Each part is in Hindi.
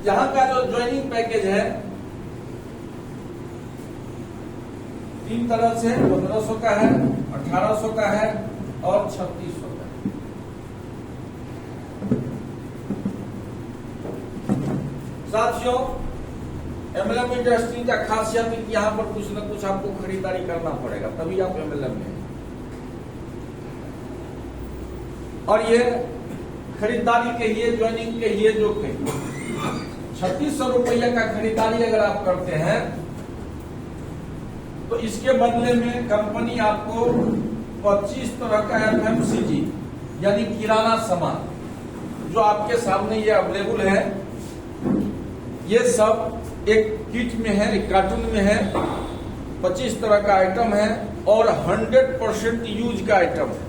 यहाँ का जो ज्वाइनिंग पैकेज है 3 तरह से 1500 का है, 1800 का है और 3600 का है। साथियों, एमएलएम इंडस्ट्री का खासियत है कि यहाँ पर कुछ न कुछ आपको खरीदारी करना पड़ेगा, तभी आप एमएलएम में। और ये खरीदारी कहिए, ज्वाइनिंग कहिए, जो कहिए, 3600 रुपया का खरीदारी अगर आप करते हैं तो इसके बदले में कंपनी आपको 25 तरह का एफएमसीजी यानी किराना सामान जो आपके सामने ये अवेलेबल है, ये सब एक किट में है, एक कार्टून में है। 25 तरह का आइटम है और 100% यूज का आइटम है।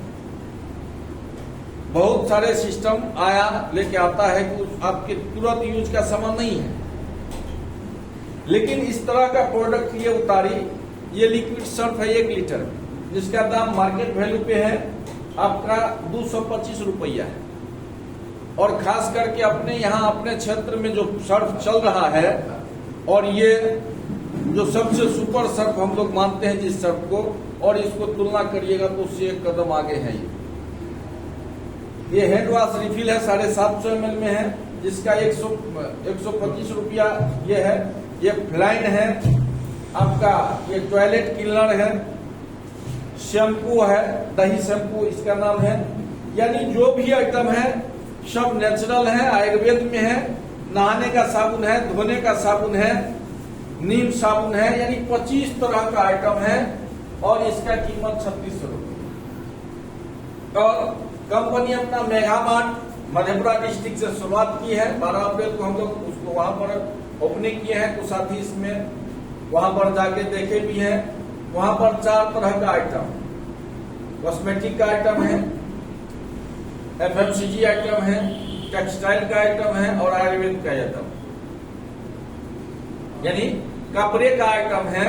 बहुत सारे सिस्टम आया लेके आता है कि आपके तुरंत यूज का सामान नहीं है, लेकिन इस तरह का प्रोडक्ट ये उतारी। ये लिक्विड सर्फ है 1 लीटर, जिसका दाम मार्केट वैल्यू पे है आपका 225 रुपया है। और खास करके अपने यहाँ अपने क्षेत्र में जो सर्फ चल रहा है, और ये जो सबसे सुपर सर्फ हम लोग मानते हैं जिस सर्फ को, और इसको तुलना करिएगा तो उससे एक कदम आगे है। ये हैंड वॉश रिफिल है, 750 ml में है, जिसका 125 रुपया ये है। ये फ्लाइन है आपका, ये टॉयलेट क्लीनर है, शैम्पू है, दही शैम्पू इसका नाम है। यानी जो भी आइटम है सब नेचुरल है, आयुर्वेद में है। नहाने का साबुन है, धोने का साबुन है, नीम साबुन है, यानी 25 तरह का आइटम है और इसका कीमत 3600 रुपये। और कंपनी अपना मेगा मार्ट मधेपुरा डिस्ट्रिक्ट से शुरुआत की है। 12 अप्रैल को हम लोग उसको वहां पर ओपनिंग किए हैं। कुछ साथी इसमें वहां पर जाके देखे भी हैं। वहां पर 4 तरह का आइटम, कॉस्मेटिक का आइटम है, एफएमसीजी आइटम है, टेक्सटाइल का आइटम है और आयुर्वेद का आइटम, यानी कपड़े का आइटम है,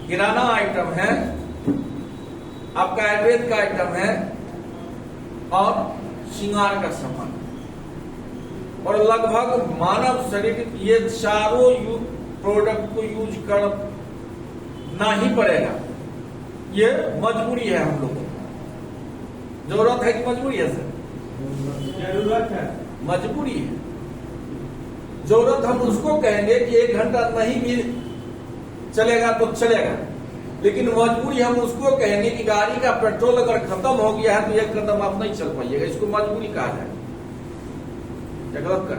किराना आइटम है, आपका आयुर्वेद का आइटम है और श्रृंगार का सामान। और लगभग मानव शरीर ये चारों प्रोडक्ट को यूज करना ही पड़ेगा। ये मजबूरी है हम लोगों को। जरूरत है कि मजबूरी है सर? जरूरत है, मजबूरी है। जरूरत हम उसको कहेंगे कि 1 घंटा नहीं भी चलेगा तो चलेगा, लेकिन मजबूरी हम उसको कहेंगे कि गाड़ी का पेट्रोल अगर खत्म हो गया है तो 1 कदम आप नहीं चल पाइएगा। इसको मजबूरी कहा जाए, गलत कर।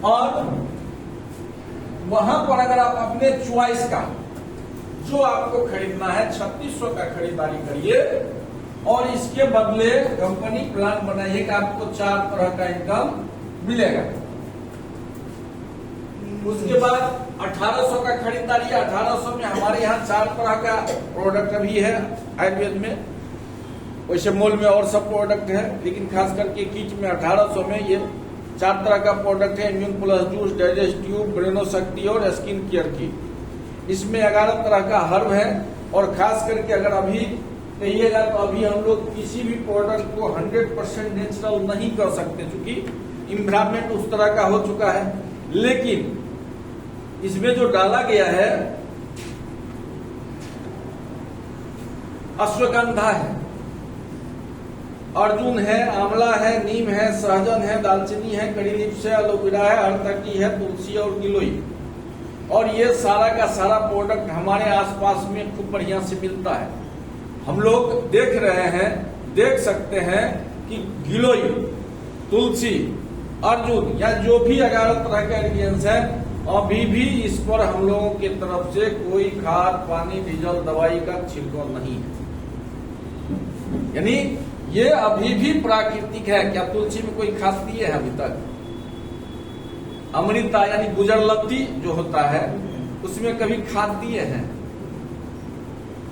और वहां पर अगर आप अपने चॉइस का जो आपको खरीदना है 3600 का खरीदारी करिए और इसके बदले कंपनी प्लान बनाइए कि आपको 4 तरह का इनकम मिलेगा। उसके बाद 1800 का खरीदारी। 1800 में हमारे यहाँ 4 तरह का प्रोडक्ट अभी है आयुर्वेद में। वैसे मॉल में और सब प्रोडक्ट है, लेकिन खास करके किट में 1800 में ये 4 तरह का प्रोडक्ट है। Immune plus juice, digest tube, ब्रेनो शक्ति और स्किन केयर की। इसमें 11 तरह का हर्ब है। और खास करके अगर अभी कहिएगा तो अभी हम लोग किसी भी प्रोडक्ट को 100% नेचुरल नहीं कर सकते, क्योंकि इन्वायरमेंट उस तरह का हो चुका है। लेकिन इसमें जो डाला गया है अश्वगंधा है, अर्जुन है, आंवला है, नीम है, सहजन है, दालचीनी है, कड़ी लिप्स है, एलोवेरा है, हरतकी है, तुलसी और गिलोई। और ये सारा का सारा प्रोडक्ट हमारे आसपास में खूब बढ़िया से मिलता है। हम लोग देख रहे हैं, देख सकते हैं कि गिलोई, तुलसी, अर्जुन या जो भी 11 तरह के इंग्रेडिएंट्स है, अभी भी इस पर हम लोगों की तरफ से कोई खाद, पानी, डीजल, दवाई का छिड़काव नहीं है। यानी ये अभी भी प्राकृतिक है। क्या तुलसी में कोई खाद दिए है अभी तक? अमृता यानी गुजरलत्ती जो होता है उसमें कभी खाद दिए हैं?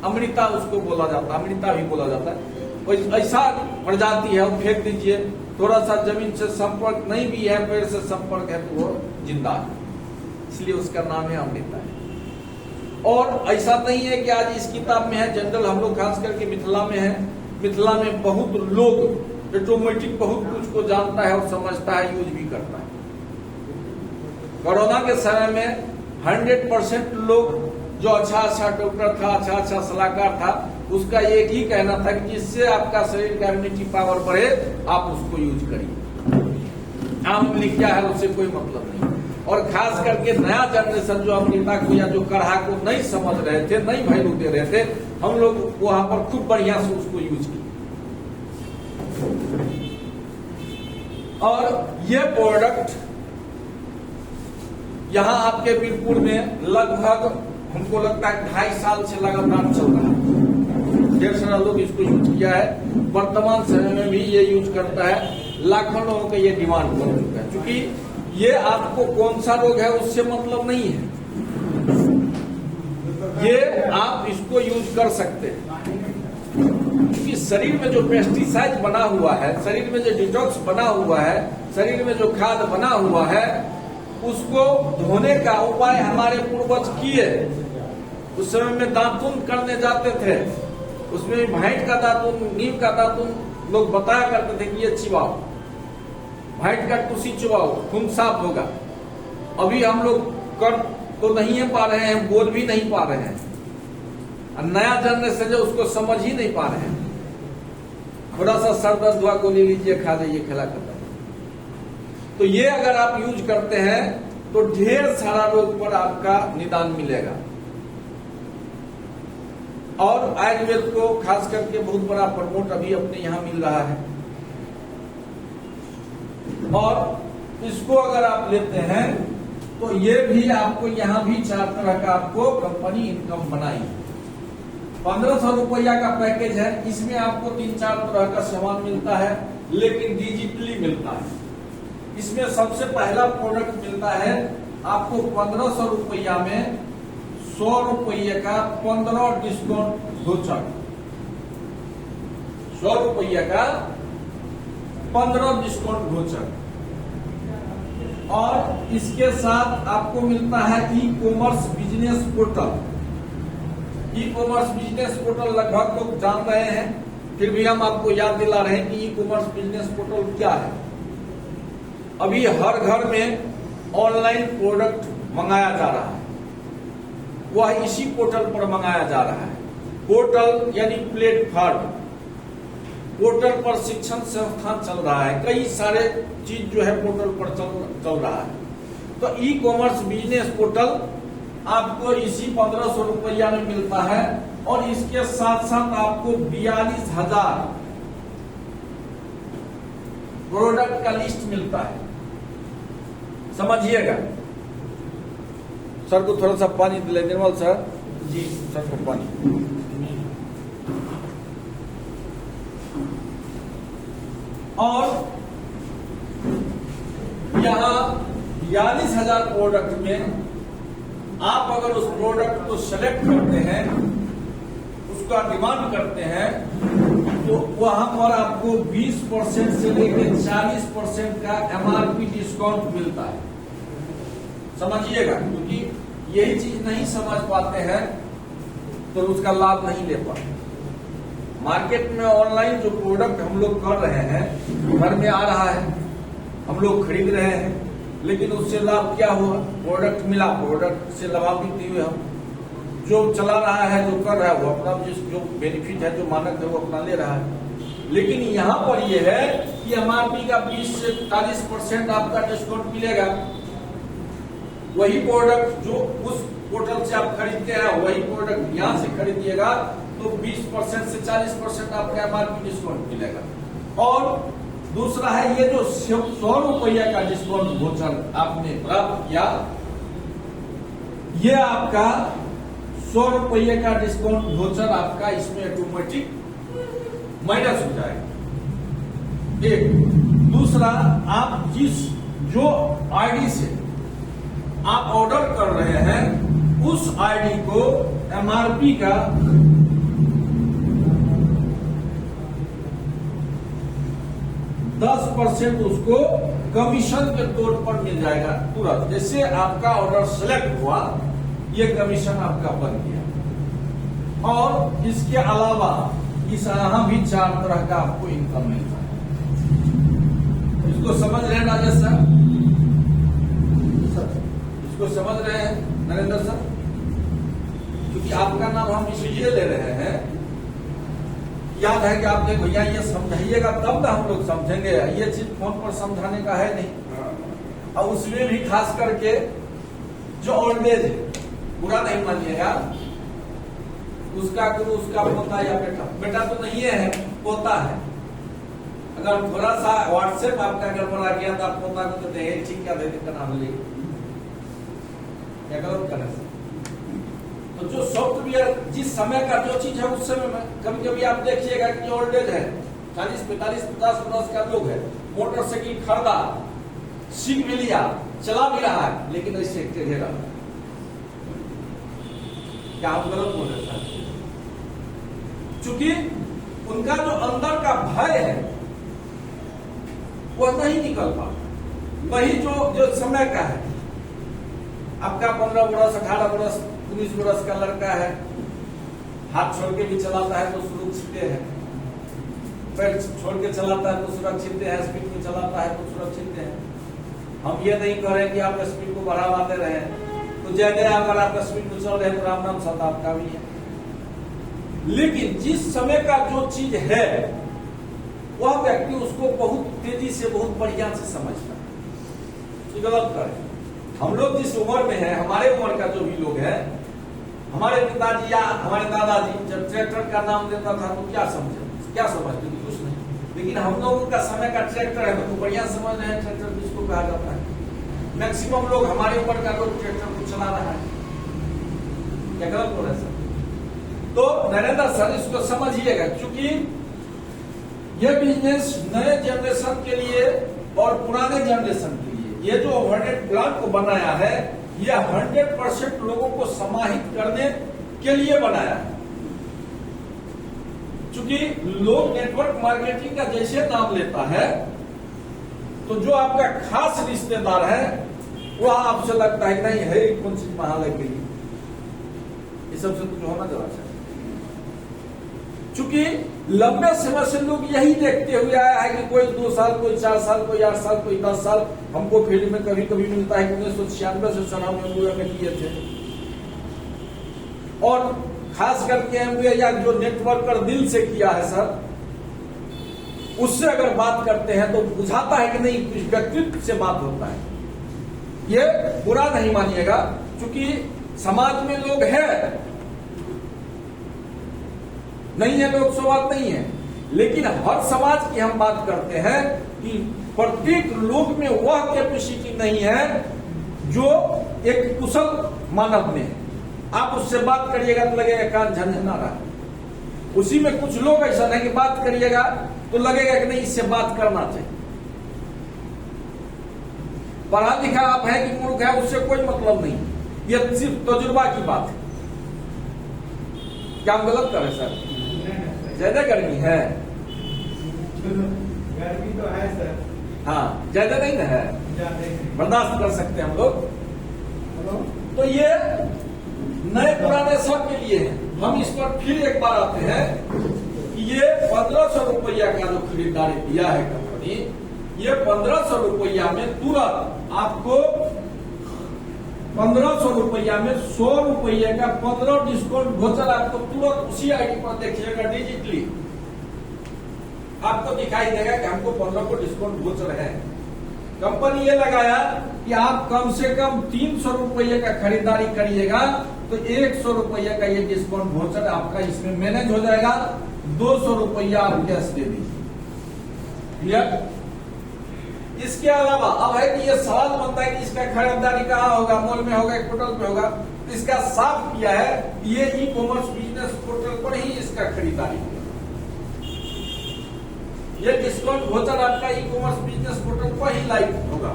अमृता उसको बोला जाता है, अमृता भी बोला जाता है। ऐसा प्रजाति है, वो फेंक दीजिए। थोड़ा सा जमीन से संपर्क नहीं भी है, पेड़ से संपर्क है तो वो जिंदा है, इसलिए उसका नाम है अमृता है। और ऐसा नहीं है कि आज इस किताब में है, जनरल हम लोग खास करके मिथिला में है। मिथिला में बहुत लोग ऑटोमेटिक बहुत कुछ को जानता है और समझता है, यूज भी करता है। कोरोना के समय में 100% लोग जो अच्छा डॉक्टर था, अच्छा सलाहकार था, उसका एक ही कहना था कि जिससे आपका शरीर का इम्यूनिटी पावर बढ़े आप उसको यूज करिए। आम क्या है उससे कोई मतलब नहीं। और खास करके नया जनरेशन जो अमृता को या जो काढ़ा को नहीं समझ रहे थे, नहीं वैल्यू दे रहे थे, हम लोग वहां पर खूब बढ़िया से उसको यूज किए। और ये प्रोडक्ट यहाँ आपके बीरपुर में लगभग हमको लगता है 2.5 साल से लगातार चल रहा है। ढेर सारा लोग इसको यूज किया है। वर्तमान समय में भी ये यूज करता है। लाखों लोगों का ये डिमांड बन चुका है, क्योंकि ये आपको कौन सा रोग है उससे मतलब नहीं है। ये आप इसको यूज कर सकते हैं, क्योंकि शरीर में जो पेस्टिसाइड बना हुआ है, शरीर में जो डिटॉक्स बना हुआ है, शरीर में जो खाद बना हुआ है, उसको धोने का उपाय हमारे पूर्वज किए। उस समय में दातुन करने जाते थे, उसमें भाइट का दातुन, नीम का दातुन लोग बताया करते थे कि ये चिबाओ, भाइट का टूसी चुबाओ, खून साफ होगा। अभी हम लोग कर तो नहीं पा रहे हैं, बोल भी नहीं पा रहे हैं, और नया जनरेशन जो उसको समझ ही नहीं पा रहे हैं। थोड़ा सा सर दर्द हुआ गोली लीजिए, खा जाइए, खेला खत्म। तो ये अगर आप यूज करते हैं तो ढेर सारा रोग पर आपका निदान मिलेगा। और आयुर्वेद को खास करके बहुत बड़ा प्रमोट अभी अपने यहाँ मिल रहा है। और इसको अगर आप लेते हैं तो ये भी आपको यहाँ भी 4 तरह का आपको कंपनी इनकम बनाई। 1500 रुपया का पैकेज है। इसमें आपको 3-4 तरह का सामान मिलता है, लेकिन डिजिटली मिलता है। इसमें सबसे पहला प्रोडक्ट मिलता है आपको 1500 रुपया में 100 रुपये का 15 डिस्काउंट वाउचर। 100 रुपये का 15 डिस्काउंट वाउचर। और इसके साथ आपको मिलता है e commerce business portal. E commerce business portal लगभग लोग जान रहे हैं, फिर भी हम आपको याद दिला रहे हैं कि ई कॉमर्स बिजनेस पोर्टल क्या है। अभी हर घर में ऑनलाइन प्रोडक्ट मंगाया जा रहा है, वह इसी पोर्टल पर मंगाया जा रहा है। पोर्टल यानी प्लेटफॉर्म, पोर्टल पर शिक्षण संस्थान चल रहा है, कई सारे चीज जो है पोर्टल पर चल रहा है। तो ई कॉमर्स बिजनेस पोर्टल आपको इसी 1500 रुपया में मिलता है। और इसके साथ साथ आपको 42,000 प्रोडक्ट का लिस्ट मिलता है। समझिएगा। सर को थोड़ा सा पानी दिलाए, निर्मल सर जी, सर को पानी। और यहाँ 42,000 प्रोडक्ट में आप अगर उस प्रोडक्ट को सेलेक्ट करते हैं, उसका डिमांड करते हैं, तो वहां पर आपको 20% से लेकर 40% का MRP डिस्काउंट मिलता है। समझिएगा, क्योंकि यही चीज नहीं समझ पाते हैं तो उसका लाभ नहीं ले पाते। मार्केट में ऑनलाइन जो प्रोडक्ट हम लोग कर रहे हैं, घर में आ रहा है, हम लोग खरीद रहे हैं, लेकिन उससे लाभ क्या हुआ? प्रोडक्ट मिला, प्रोडक्ट से लाभान्वित नहीं हुए हम। जो चला रहा है, जो कर रहा है, वो अपना जो बेनिफिट है, जो मानक है, वो अपना ले रहा है। लेकिन यहाँ पर ये है कि MRP का 20 से 40% आपका डिस्काउंट मिलेगा। वही प्रोडक्ट जो उस पोर्टल से आप खरीदते हैं, वही प्रोडक्ट यहाँ से खरीदिएगा तो 20% से 40% आपका MRP डिस्काउंट मिलेगा। और दूसरा है ये जो 100 रुपया का डिस्काउंट वाउचर आपने प्राप्त किया, ये आपका 100 रुपये का डिस्काउंट वाउचर आपका इसमें ऑटोमेटिक माइनस हो जाएगा। एक दूसरा, आप जो आईडी से आप ऑर्डर कर रहे हैं, उस आईडी को MRP का 10% उसको कमीशन के तौर पर मिल जाएगा तुरंत। जैसे आपका ऑर्डर सेलेक्ट हुआ, ये कमीशन आपका बन गया। और इसके अलावा इस यहाँ भी 4 तरह का आपको इनकम मिलता है। इसको समझ रहे हैं राजेश सर? समझ रहे हैं नरेंद्र सर? क्योंकि आपका नाम हम इसलिए ले रहे हैं, याद है कि आपने भैया ये समझाइएगा तब ना हम लोग समझेंगे, ये चीज फोन पर समझाने का है नहीं। और उसमें भी खास करके जो ओल्डेज है, बुरा नहीं मानिएगा, उसका गुरु उसका पोता या बेटा, बेटा तो नहीं है, पोता है। अगर थोड़ा सा व्हाट्सएप आपका गड़बड़ा गया तो आप पोता को देते हैं ठीक क्या दे देकर नाम ले क्या गलत करें। तो जो सॉफ्टवेयर जिस समय का जो चीज है उस समय में कभी कभी आप देखिएगा कि ओल्डेज है, 40, 45, 50 वर्ष का लोग है, मोटरसाइकिल खरीदा, सीख भी लिया, चला भी रहा है, लेकिन ऐसे टेढ़े रहा। क्या आप गलत बोल रहे हैं? चूंकि उनका जो अंदर का भय है वह नहीं निकल पा, वही जो समय का है। आपका 15 वर्ष, 18 वर्ष, 19 वर्ष का लड़का है, हाथ छोड़ के भी चलाता है तो सुरक्षित है, पैर छोड़ के चलाता है तो सुरक्षित है, स्पीड में चलाता है तो सुरक्षित है। हम ये नहीं कह रहे कि आप स्पीड को बढ़ावा दे रहे हैं, तो ज्यादा अगर आप स्पीड में चल रहे हैं तो राम नाम सता आपका भी है। लेकिन जिस समय का जो चीज है वह व्यक्ति उसको बहुत तेजी से, बहुत बढ़िया से समझता है। गलत करें हम लोग जिस उम्र में है, हमारे उम्र का जो भी लोग है, हमारे पिताजी या हमारे दादाजी जब ट्रैक्टर का नाम देता था तो क्या समझते? कुछ नहीं। लेकिन हम लोगों का समय का ट्रैक्टर है तो बढ़िया समझ रहे हैं ट्रैक्टर किसको कहा जाता है। मैक्सिमम लोग हमारे उम्र का लोग ट्रैक्टर को चला रहा है। क्या गलत बोल रहे हैं सर? तो नरेंद्र सर इसको समझिएगा, क्योंकि ये बिजनेस नए जनरेशन के लिए और पुराने जनरेशन के लिए, ये जो ओवरहेड प्लान को बनाया है, ये 100% लोगों को समाहित करने के लिए बनाया है। क्योंकि लोग नेटवर्क मार्केटिंग का जैसे नाम लेता है तो जो आपका खास रिश्तेदार है वह आपसे लगता है नहीं है कौन सी वहां लग गई, ये सबसे कुछ होना जरूर चाहिए। चूंकि लंबे समय से लोग यही देखते हुए आया है कि कोई 2 साल, कोई 4 साल, कोई 8 साल, कोई 10 साल हमको फील्ड में कभी कभी मिलता है कि 1996 से 97 में किए थे। और खास करके एमबीए या जो नेटवर्कर दिल से किया है सर, उससे अगर बात करते हैं तो बुझाता है कि नहीं कुछ व्यक्तित्व से बात होता है। ये बुरा नहीं मानिएगा, क्योंकि समाज में लोग हैं, नहीं है लोग, सो बात नहीं है, लेकिन हर समाज की हम बात करते हैं कि प्रत्येक लोग में वह कैपेसिटी नहीं है जो एक कुशल मानव में है। आप उससे बात करिएगा तो लगेगा कान झंझना रहा है। उसी में कुछ लोग ऐसा है कि बात करिएगा तो लगेगा कि नहीं इससे बात करना चाहिए। पढ़ा लिखा आप है कि मूर्ख है उससे कोई मतलब नहीं, यह सिर्फ तजुर्बा की बात है। क्या हम गलत कर रहे सर? ज्यादा गर्मी है? गर्मी तो है सर। हाँ, ज्यादा नहीं ना है, बर्दाश्त कर सकते हैं हम लोग। तो ये नए पुराने सब के लिए है। हम इस पर फिर एक बार आते हैं कि ये 1500 रुपया का जो खरीदारी दिया है कंपनी, ये 1500 रुपया में तुरंत आपको 1500 रुपया में 100 रुपये का 15 डिस्काउंट वोचर आपको तुरंत उसी आईडी पर देखिएगा, डिजिटली आपको दिखाई देगा कि हमको 15 को डिस्काउंट वोचर है। कंपनी ये लगाया कि आप कम से कम 300 रुपये का खरीदारी करिएगा तो 100 रुपये का ये डिस्काउंट वोचर आपका इसमें मैनेज हो जाएगा। 200 रुपया आप कैश दे दीजिए। क्लियर? इसके अलावा अब है कि ये सवाल बनता है कि इसका खरीदारी कहाँ होगा, मॉल में होगा, पोर्टल पे होगा। तो इसका साफ किया है, ये ई कॉमर्स बिजनेस पोर्टल पर ही इसका खरीदारी होगा। ये डिस्काउंट वोचर आपका ई कॉमर्स बिजनेस पोर्टल पर ही लाइक होगा,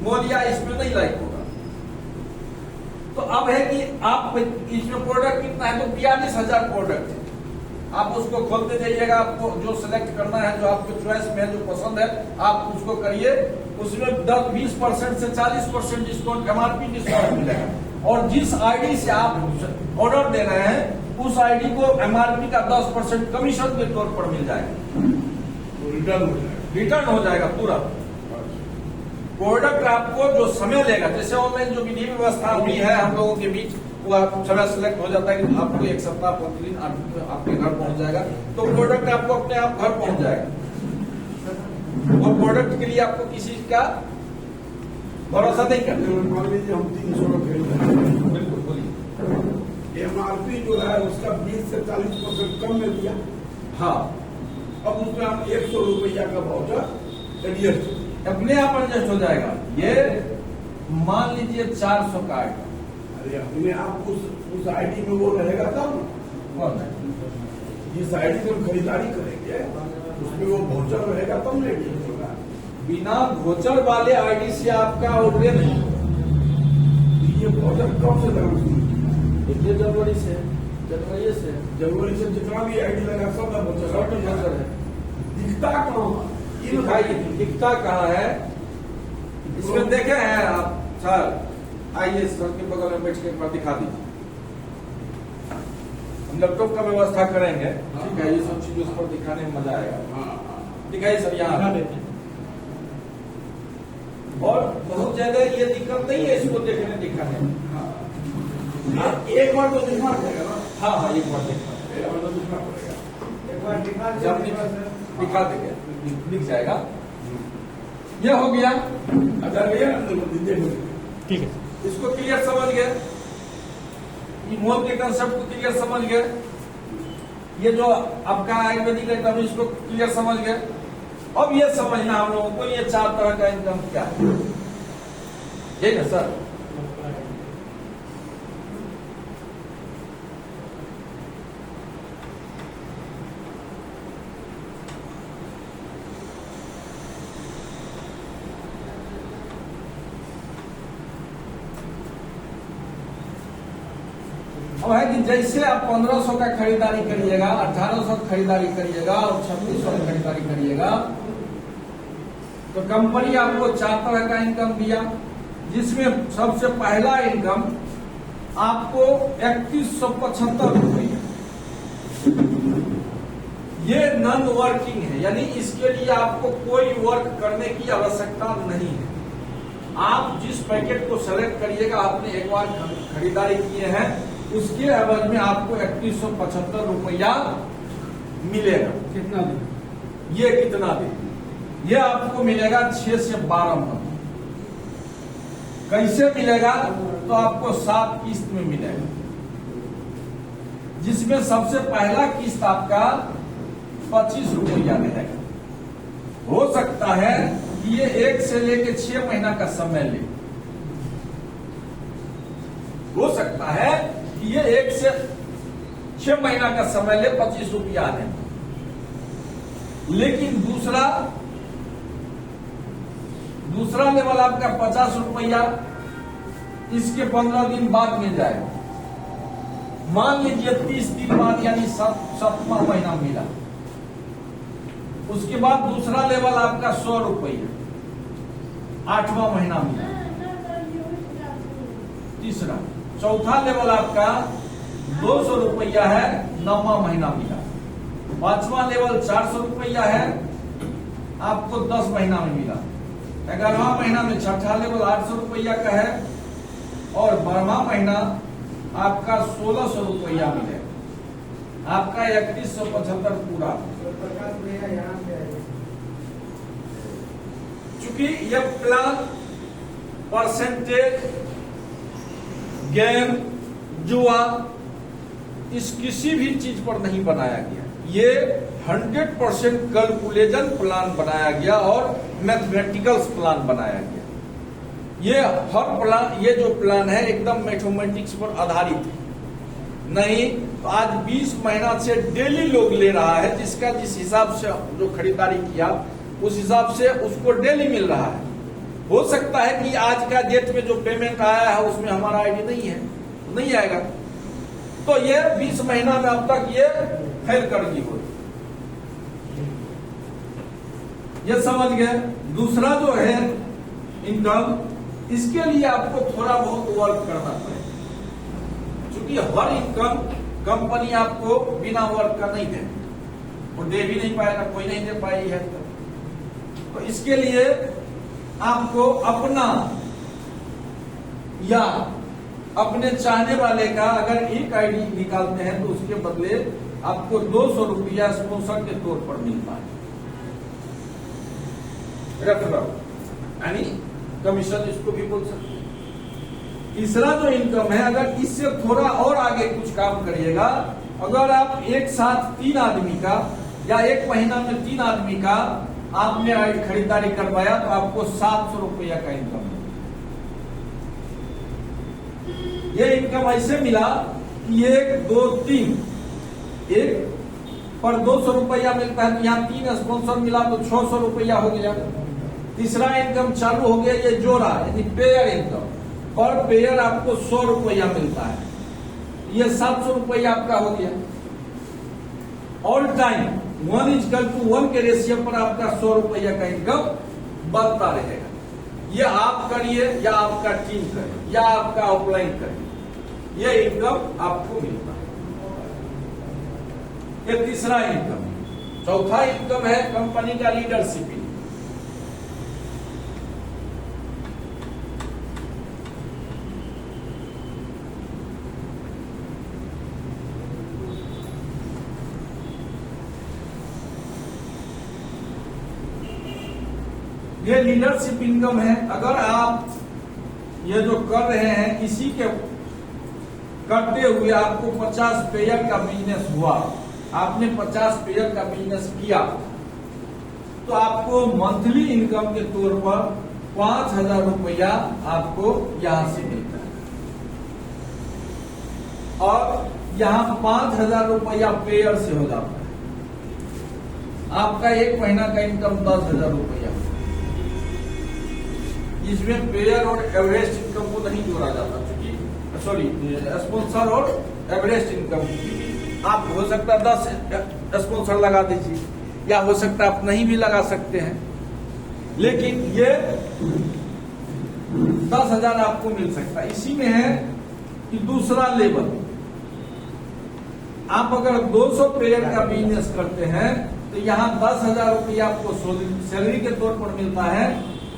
मॉल या इसमें नहीं लाइक होगा। तो अब है कि आप इसमें प्रोडक्ट कितना है, तो 42,000 प्रोडक्ट है। आप उसको खोलते जाइएगा, आपको जो सिलेक्ट करना है, जो आपके चॉइस में है, जो पसंद है, आप उसको करिए। उसमें 10-20% से 40% डिस्काउंट, एमआरपी डिस्काउंट मिलेगा। और जिस आईडी से आप ऑर्डर दे रहे हैं उस आईडी को एमआरपी का 10% कमीशन के तौर पर मिल जाएगा, रिटर्न हो जाएगा, रिटर्न हो जाएगा तुरंत। प्रोडक्ट आपको जो समय लेगा, जैसे ऑनलाइन जो विधि व्यवस्था हुई है हम लोगों के बीच, वो समय सिलेक्ट हो जाता है कि आपको एक सप्ताह प्रतिदिन आपके घर पहुंच जाएगा, तो प्रोडक्ट आपको अपने आप घर पहुंच जाएगा। और प्रोडक्ट के लिए आपको किसी का भरोसा नहीं करना। मान लीजिए हम 300 का खरीद रहे हैं, बिल्कुल बोलिए। MRP जो है उसका 20 से 40% कम में दिया, हाँ, अब उसमें हम 100 रुपया का वाउचर एडजस्ट, अपने आप एडजस्ट हो जाएगा। ये मान लीजिए 400 का आएगा, अरे अपने आप उस आईडी में वो रहेगा तब कौन है? जिस आईडी से हम खरीदारी करेंगे उसमें वो वाउचर रहेगा तब नहीं एडजस्ट होगा। बिना वोचर वाले आईडी से आपका ऑर्डर नहीं। ये वाउचर कब से लगा? कितने जनवरी से? जनवरी से। जनवरी से जितना भी आईडी लगा सब में वाउचर है। दिखता कहाँ? ये दिखाइए, दिखता कहाँ है? इसमें देखे हैं आप? सर आइए, सर के बगल में बैठ के एक बार दिखा दीजिए। हम लैपटॉप का व्यवस्था करेंगे, ठीक है? ये सब चीज उस पर दिखाने में मजा आएगा। दिखाइए सर, यहाँ और बहुत ज्यादा ये दिक्कत नहीं है इसको देखने दिखाने में। एक बार तो दिखना पड़ेगा ना। हाँ हाँ, एक बार देखना, एक बार तो दिखना पड़ेगा। एक बार दिखा जब दिखा देंगे दिख जाएगा। ये हो गया। अच्छा भैया देखो, ठीक है। इसको क्लियर समझ गए? मोल के कंसेप्ट को क्लियर समझ गए? ये जो आपका आयुर्वेदिक आइटम है इसको क्लियर समझ गए? अब ये समझना हम लोगों को ये 4 तरह का इनकम क्या है, ठीक है सर? अब है कि जैसे आप 1500 का खरीदारी करिएगा, 1800 का खरीदारी करिएगा और 2600 का खरीदारी करिएगा, तो कंपनी आपको 4 तरह का इनकम दिया, जिसमें सबसे पहला इनकम आपको 3175 रुपये। ये नॉन वर्किंग है, यानी इसके लिए आपको कोई वर्क करने की आवश्यकता नहीं है। आप जिस पैकेट को सेलेक्ट करिएगा, आपने एक बार खरीदारी किए हैं, उसके एवज में आपको 3175 रुपया मिलेगा। कितना दिन? ये कितना दिन? ये आपको मिलेगा 6 से 12 मंथ। कैसे मिलेगा? तो आपको 7 किस्त में मिलेगा, जिसमें सबसे पहला किस्त आपका 25 रुपया रहेगा। हो सकता है कि ये 1 से लेके 6 महीना का समय ले, हो सकता है कि ये 1 से 6 महीना का समय ले 25 रुपया आने में। लेकिन दूसरा लेवल आपका 50 रुपया इसके 15 दिन बाद मिल जाएगा। मान लीजिए 30 दिन बाद, यानी 7वां महीना मिला। उसके बाद दूसरा लेवल आपका 100 रुपया 8वां महीना मिला। तीसरा, चौथा लेवल आपका 200 रुपया है, 9वां महीना मिला। 5वां लेवल 400 रुपया है, आपको 10 महीना में मिला। 11वां महीना में छठा लेवल 800 रुपया का है, और 12वां महीना आपका 1600 रुपया मिलेगा। आपका 3175 पूरा। चूंकि यह प्लान परसेंटेज, गेम, जुआ, इस किसी भी चीज पर नहीं बनाया गया। ये 100% कैलकुलेशन प्लान बनाया गया और मैथमेटिकल्स प्लान बनाया गया। ये हर प्लान, ये जो प्लान है एकदम मैथमेटिक्स पर आधारित है। नहीं तो आज 20 महीना से डेली लोग ले रहा है, जिसका जिस हिसाब से जो खरीदारी किया उस हिसाब से उसको डेली मिल रहा है। हो सकता है कि आज का डेट में जो पेमेंट आया है उसमें हमारा आईडी नहीं है, नहीं आएगा, तो ये 20 महीना में अब तक ये फेल कर दी हो। ये समझ गए? दूसरा जो है इनकम, इसके लिए आपको थोड़ा बहुत वर्क करना पड़ेगा, क्योंकि हर इनकम कंपनी आपको बिना वर्क का नहीं दे, वो दे भी नहीं पाएगा, कोई नहीं दे पाई है। तो इसके लिए आपको अपना या अपने चाहने वाले का अगर एक आईडी निकालते हैं तो उसके बदले आपको 200 रुपया स्पॉन्सर के तौर पर मिलता है, रेफरल यानी कमीशन इसको भी बोल सकते हैं। तीसरा जो इनकम है, अगर इससे थोड़ा और आगे कुछ काम करिएगा, अगर आप एक साथ 3 आदमी का या एक महीना में 3 आदमी का आपने खरीदारी करवाया तो आपको 700 रुपया का इनकम मिला। ये इनकम ऐसे मिला कि 1, 2, 3 एक पर 200 रुपया मिलता है, तो यहाँ 3 स्पॉन्सर मिला तो 600 रुपया हो गया। तीसरा इनकम चालू हो गया, ये जोड़ा यानी पेयर इनकम, पर पेयर आपको 100 रुपया मिलता है, ये 700 रुपया आपका हो गया। ऑल टाइम 1:1 के रेशियो पर आपका 100 रुपया का इनकम बनता रहेगा। ये आप करिए या आपका टीम करे या आपका ऑफलाइन करे, ये इनकम आपको मिलता है। ये तीसरा इनकम है। चौथा इनकम है कंपनी का लीडरशिप। ये लीडरशिप इनकम है। अगर आप ये जो कर रहे हैं इसी के करते हुए आपको 50 पेयर का बिजनेस हुआ, आपने 50 पेयर का बिजनेस किया, तो आपको मंथली इनकम के तौर पर 5,000 रुपया आपको यहां से मिलता है। और यहां 5,000 रुपया पेयर से हो जाता है। आपका एक महीना का इनकम 10,000 रुपया। इसमें पेयर और एवरेज इनकम को नहीं जोड़ा जाता, क्योंकि स्पॉन्सर और एवरेज इनकम आप हो सकता है 10 स्पॉन्सर लगा दीजिए, या हो सकता है आप नहीं भी लगा सकते हैं, लेकिन ये 10,000 आपको मिल सकता है। इसी में है कि दूसरा लेवल, आप अगर 200 पेयर का बिजनेस करते हैं तो यहाँ 10,000 रुपया आपको सैलरी के तौर पर मिलता है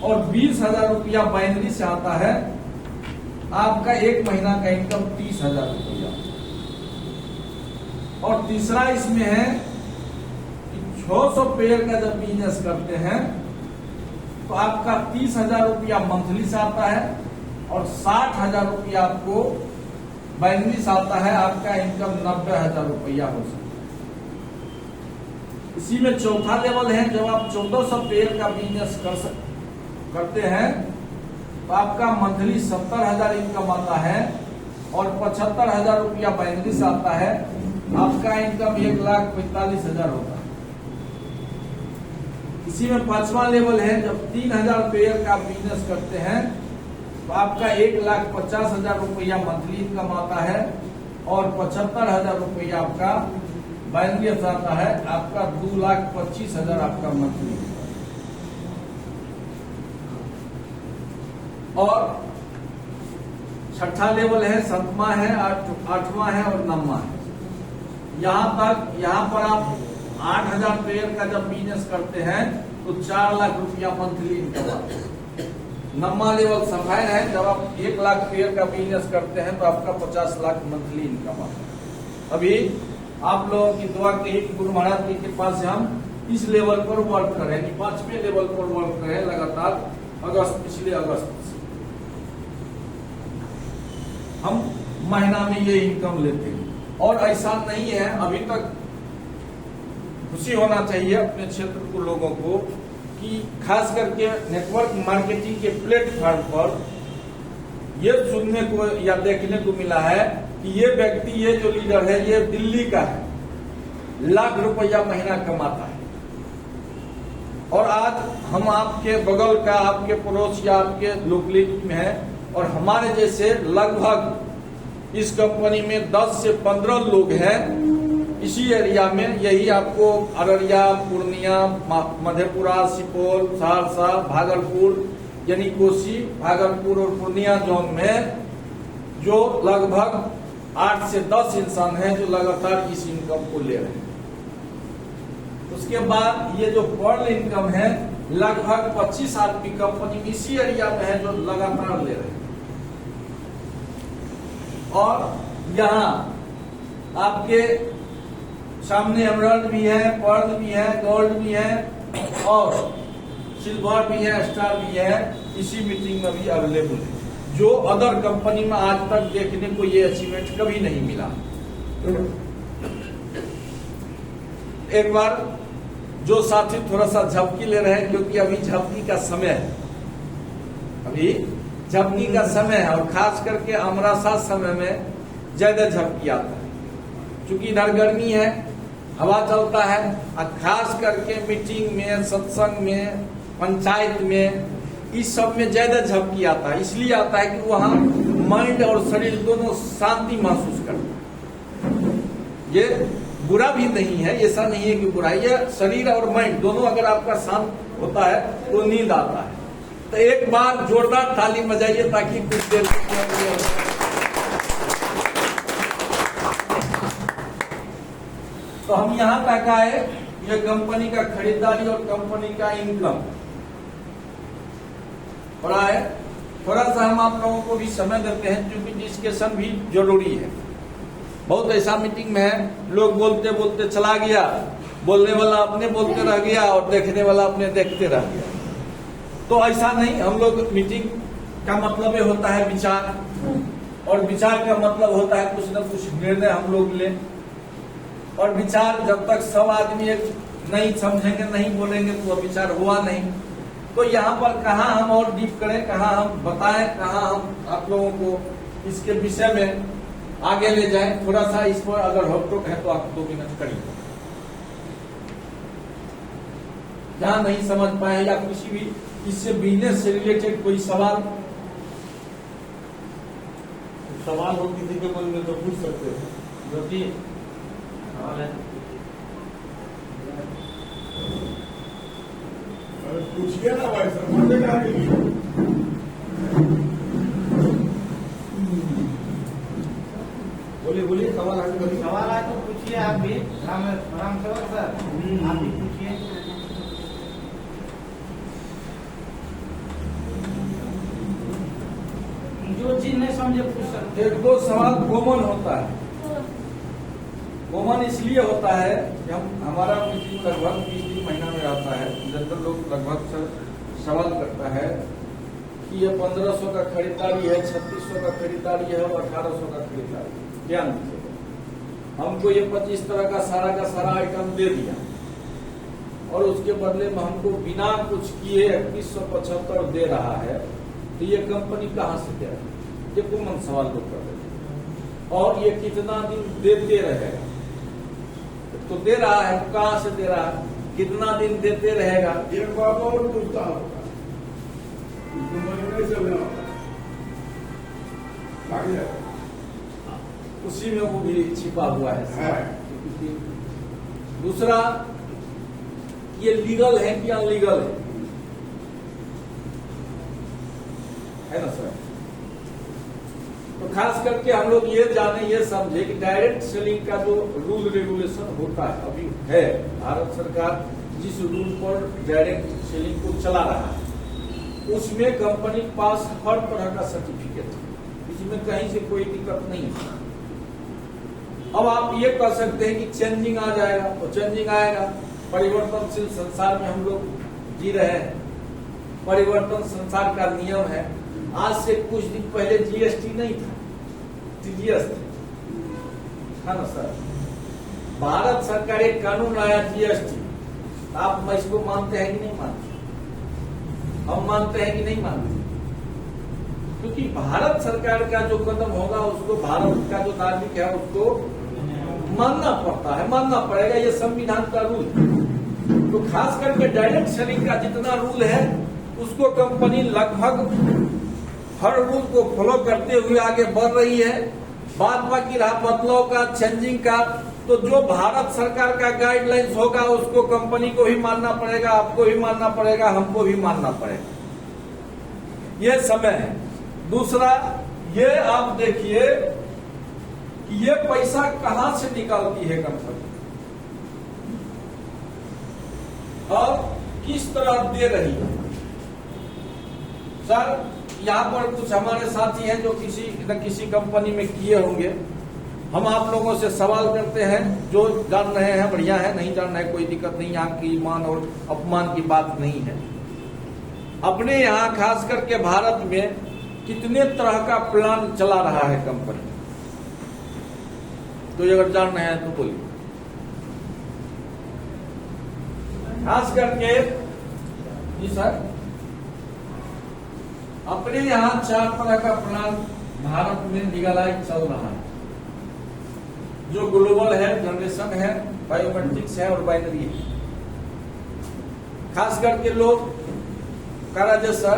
और 20,000 रुपया बाइनरी से आता है। आपका एक महीना का इनकम 30,000 रुपया। और तीसरा इसमें है कि 600 पेयर का जब बिजनेस करते हैं तो आपका 30,000 रुपया मंथली से आता है और 60,000 रुपया आपको बाइनरी से आता है। आपका इनकम 90,000 रुपया हो सकता है। इसी में चौथा लेवल है, जब आप 1400 पेयर का बिजनेस करते हैं तो आपका मंथली 70,000 इनकम आता है और 75,000 रुपया बाइनरी से आता है। आपका इनकम 1,45,000 होता है। इसी में 5वां लेवल है, जब 3,000 पेयर का बिजनेस करते हैं तो आपका 1,50,000 रुपया मंथली इनकम आता है और 75,000 रुपया आपका बाइनरी से आता है। आपका 2,25,000 आपका मंथली। और छठा लेवल है, 7वां है, 8वां है और 9वां है। यहाँ पर आप 8,000 पेयर का जब बिजनेस करते हैं तो 4 लाख रुपया मंथली इनकम आता है। 9वां लेवल सफायर है, जब आप 1 लाख पेयर का बिजनेस करते हैं तो आपका 50 लाख मंथली इनकम आता है। अभी आप लोगों की दुआ के गुरु महाराज की कृपा से हम इस लेवल पर वर्क कर रहे हैं, 5वें लेवल पर वर्क कर रहे हैं लगातार। पिछले अगस्त से हम महीना में ये इनकम लेते हैं। और ऐसा नहीं है, अभी तक खुशी होना चाहिए अपने क्षेत्र को लोगों को कि खास करके नेटवर्क मार्केटिंग के प्लेटफॉर्म पर ये सुनने को या देखने को मिला है कि ये व्यक्ति, ये जो लीडर है, ये दिल्ली का है, लाख रुपया महीना कमाता है। और आज हम आपके बगल का, आपके पड़ोस या आपके लोकलिटी में है और हमारे जैसे लगभग इस कंपनी में 10 से 15 लोग हैं इसी एरिया में। यही आपको अररिया, पूर्णिया, मधेपुरा, सुपौल, सहरसा, भागलपुर यानी कोसी, भागलपुर और पूर्णिया जोन में जो लगभग 8 से 10 इंसान हैं जो लगातार इस इनकम को ले रहे हैं। उसके बाद ये जो पर्ल इनकम है लगभग 25 आदमी कंपनी इसी एरिया में है जो लगातार ले रहे हैं। और यहाँ आपके सामने एमराल्ड भी है, पर्ल भी है, गोल्ड भी है और सिल्वर भी है, स्टार भी है, इसी मीटिंग में भी अवेलेबल है, जो अदर कंपनी में आज तक देखने को ये अचीवमेंट कभी नहीं मिला। एक बार जो साथी थोड़ा सा झपकी ले रहे हैं, क्योंकि अभी झपकी का समय है, अभी झपकी का समय है और खास करके अमरासा समय में ज्यादा झपकी आता है, क्योंकि इधर गर्मी है, हवा चलता है और खास करके मीटिंग में, सत्संग में, पंचायत में, इस सब में ज्यादा झपकी आता है। इसलिए आता है कि वहां माइंड और शरीर दोनों शांति महसूस करते हैं। ये बुरा भी नहीं है, ऐसा नहीं है कि बुरा है, ये शरीर और माइंड दोनों अगर आपका शांत होता है तो नींद आता है। तो एक बार जोरदार ताली बजाइए ताकि कुछ देर तो हम यहाँ तक आए, ये कंपनी का खरीदारी और कंपनी का इनकम थोड़ा है। थोड़ा सा हम आप लोगों को भी समय देते हैं, क्योंकि डिस्कशन भी जरूरी है। बहुत ऐसा मीटिंग में है, लोग बोलते बोलते चला गया, बोलने वाला अपने बोलते रह गया और देखने वाला अपने देखते रह गया। तो ऐसा नहीं, हम लोग मीटिंग का मतलब होता है विचार, और विचार का मतलब होता है कुछ न कुछ निर्णय हम लोग लें। और विचार जब तक सब आदमी एक नहीं समझेंगे, नहीं बोलेंगे, तो विचार हुआ नहीं। तो यहाँ पर कहाँ हम और डीप करें, कहाँ हम बताएं, कहाँ हम आप लोगों को इसके विषय में आगे ले जाएं। थोड़ा सा इस पर अगर रोक है तो आप 2 मिनट करिए। जहाँ नहीं समझ पाए या किसी भी इससे बिजनेस से रिलेटेड कोई सवाल हो किसी के मन में तो पूछ सकते हो, जो कि सवाल है। पूछिए ना भाई साहब, मुझे क्या बोलिए सवाल आगे बोलिए। सवाल आए तो पूछिए आप भी, राम सेवक सर आप भी पूछिए। जो चीज नहीं समझे पूछ सकते। 1-2 सवाल कॉमन होता है। कॉमन इसलिए होता है कि हमारा मीटिंग लगभग 20 दिन महीना में आता है। ज्यादातर लोग लगभग सवाल करता है कि ये 1500 का खरीदारी है, 3600 का खरीदारी है और 1800 का खरीदारी है, क्या नहीं। हमको ये 25 तरह का सारा आइटम दे दिया और उसके बदले में हमको बिना कुछ किए 2175 दे रहा है, तो ये कंपनी कहाँ से दे रहा है? ये कॉमन सवाल लोग कर रहे हैं। और ये कितना दिन देते रहेगा? तो दे रहा है, कहाँ से दे रहा है, कितना दिन देते रहेगा? एक बात और पूछता होगा, नहीं चलना उसी में वो भी छिपा हुआ है। दूसरा, ये लीगल है कि अनलीगल है ना सर? तो खास करके हम लोग ये जाने, ये समझे कि डायरेक्ट सेलिंग का जो रूल रेगुलेशन होता है अभी है, भारत सरकार जिस रूल पर डायरेक्ट सेलिंग को चला रहा है, उसमें कंपनी के पास हर तरह का सर्टिफिकेट है, इसमें कहीं से कोई दिक्कत नहीं है। अब आप ये कह सकते हैं कि चेंजिंग आ जाएगा, तो चेंजिंग आएगा। परिवर्तनशील संसार में हम लोग जी रहे हैं, परिवर्तन संसार का नियम है। आज से कुछ दिन पहले जीएसटी नहीं था, टीडीएस था ना सर? भारत सरकार एक कानून लाया जीएसटी, आप इसको मानते हैं कि नहीं मानते? हम मानते हैं कि नहीं मानते? क्योंकि भारत सरकार का जो कदम होगा उसको भारत का जो नागरिक है उसको मानना पड़ता है, मानना पड़ेगा, ये संविधान का रूल। तो खास करके डायरेक्ट सेलिंग का जितना रूल है उसको कंपनी लगभग हर रूल को फॉलो करते हुए आगे बढ़ रही है। बाद बाकी रहा बदलाव का, चेंजिंग का, तो जो भारत सरकार का गाइडलाइंस होगा उसको कंपनी को भी मानना पड़ेगा, आपको भी मानना पड़ेगा, हमको भी मानना पड़ेगा। ये समय है। दूसरा, ये आप देखिए कि ये पैसा कहां से निकालती है कंपनी। और किस तरह दे रही है। सर यहाँ पर कुछ हमारे साथी हैं जो किसी न किसी कंपनी में किए होंगे। हम आप लोगों से सवाल करते हैं, जो जान रहे हैं बढ़िया है, नहीं जान रहे कोई दिक्कत नहीं, यहाँ की मान और अपमान की बात नहीं है। अपने यहाँ खास करके भारत में कितने तरह का प्लान चला रहा है कंपनी, तो अगर जान रहे हैं तो बोलिए। खास करके जी सर, अपने यहाँ 4 तरह का प्लान भारत में लीगलाइज चल रहा है, जो ग्लोबल है, जनरेशन है, बायोमेट्रिक्स है और बाइनरी है। खास करके लोग करा जैसा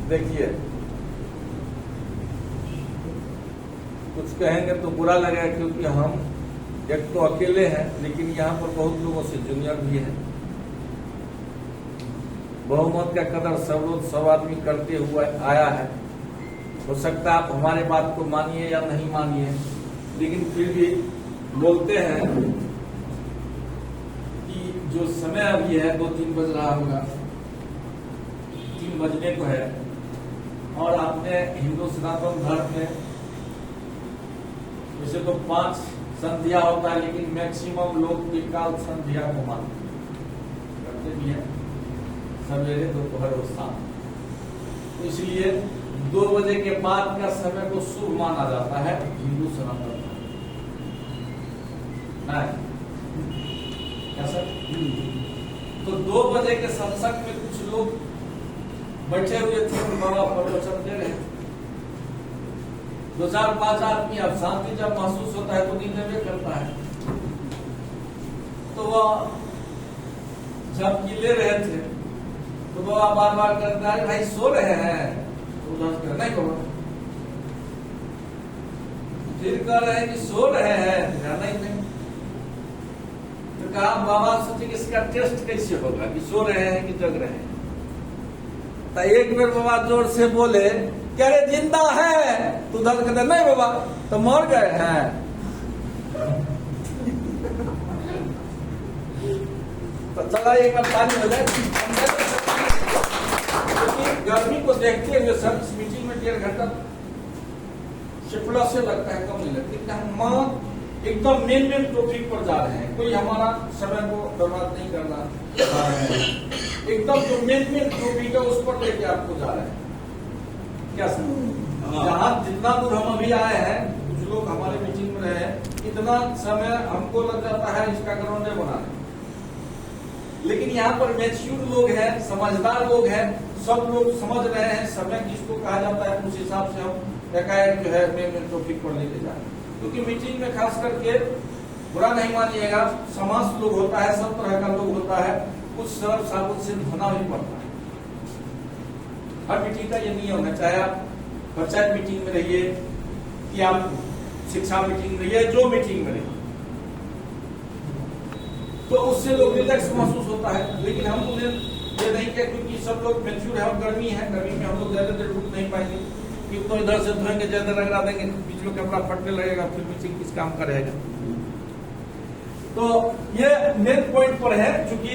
देखिए, कुछ कहेंगे तो बुरा लगेगा क्योंकि हम एक तो अकेले हैं, लेकिन यहाँ पर बहुत लोगों से जूनियर भी है। बहुमत का कदर सब आदमी करते हुए आया है। हो सकता है आप हमारे बात को मानिए या नहीं मानिए, लेकिन फिर भी बोलते हैं कि जो समय अभी है 2-3 बज रहा होगा, 3 बजने को है, और आपने हिंदू सनातन धर्म में वैसे तो 5 संध्या होता है, लेकिन मैक्सिमम लोग त्रिकाल संध्या को मानते भी है, सवेरे दोपहर और शाम। तो इसलिए 2 बजे के बाद का समय को शुभ माना जाता है हिंदू सनातन में। कैसा? तो 2 बजे के सत्संग में कुछ लोग बैठे हुए थे, बाबा प्रवचन दे रहे। 2-4-5 आदमी, अब शांति जब महसूस होता है तो नींद में करता है, तो वह जब कि ले रहे थे तो बाबा बार बार करता है, भाई सो रहे हैं, नहीं कहो। फिर कह रहे हैं कि सो रहे हैं, नहीं। तो कहा बाबा सोचे कि इसका टेस्ट कैसे होगा कि सो रहे हैं कि जग रहे हैं। तो एक बार बाबा जोर से बोले, कह रहे जिंदा है, तो उधर कहते नहीं बाबा तो मर गए हैं। तो चला एक बार ताली हो जाए। गर्मी को देखते हुए सर इस मीटिंग में 1.5 घंटा शिपला से लगता है, कम नहीं लगता। हम एकदम मेन टॉपिक पर जा रहे हैं, कोई हमारा समय को बर्बाद नहीं करना चाह रहे हैं। एकदम जो मेन टॉपिक है उस पर लेके आपको जा रहे हैं। क्या सर, जहाँ जितना दूर हम अभी आए हैं, कुछ लोग हमारे मीटिंग में रहे हैं, इतना समय हमको लग जाता है इसका ग्राउंड बनाने। लेकिन यहाँ पर मैच्योर लोग हैं, समझदार लोग हैं, सब लोग समझ रहे हैं समय किसको कहा जाता है, उस हिसाब से हम एकाएक जो है मेन टॉपिक पर लेके जा रहे हैं। क्योंकि मीटिंग में खास करके बुरा नहीं मानिएगा, समाज लोग होता है, सब तरह का लोग होता है, कुछ सर्व साबुन से धोना भी पड़ता है। हर मीटिंग का ये नियम है, चाहे आप पंचायत मीटिंग में रहिए कि आप शिक्षा मीटिंग में रहिए, जो मीटिंग में रहिए, तो उससे लोग रिलैक्स महसूस होता है। लेकिन हम उन्हें ये नहीं कह, क्योंकि सब लोग मैच्योर है और गर्मी है, गर्मी में हम लोग ज्यादा देर रुक नहीं पाएंगे, कि तो इधर से धोएंगे, ज्यादा रगड़ा देंगे, बीच में कपड़ा फटने लगेगा, फिर मीटिंग किस काम का रहेगा। तो ये मेन पॉइंट पर है, चूंकि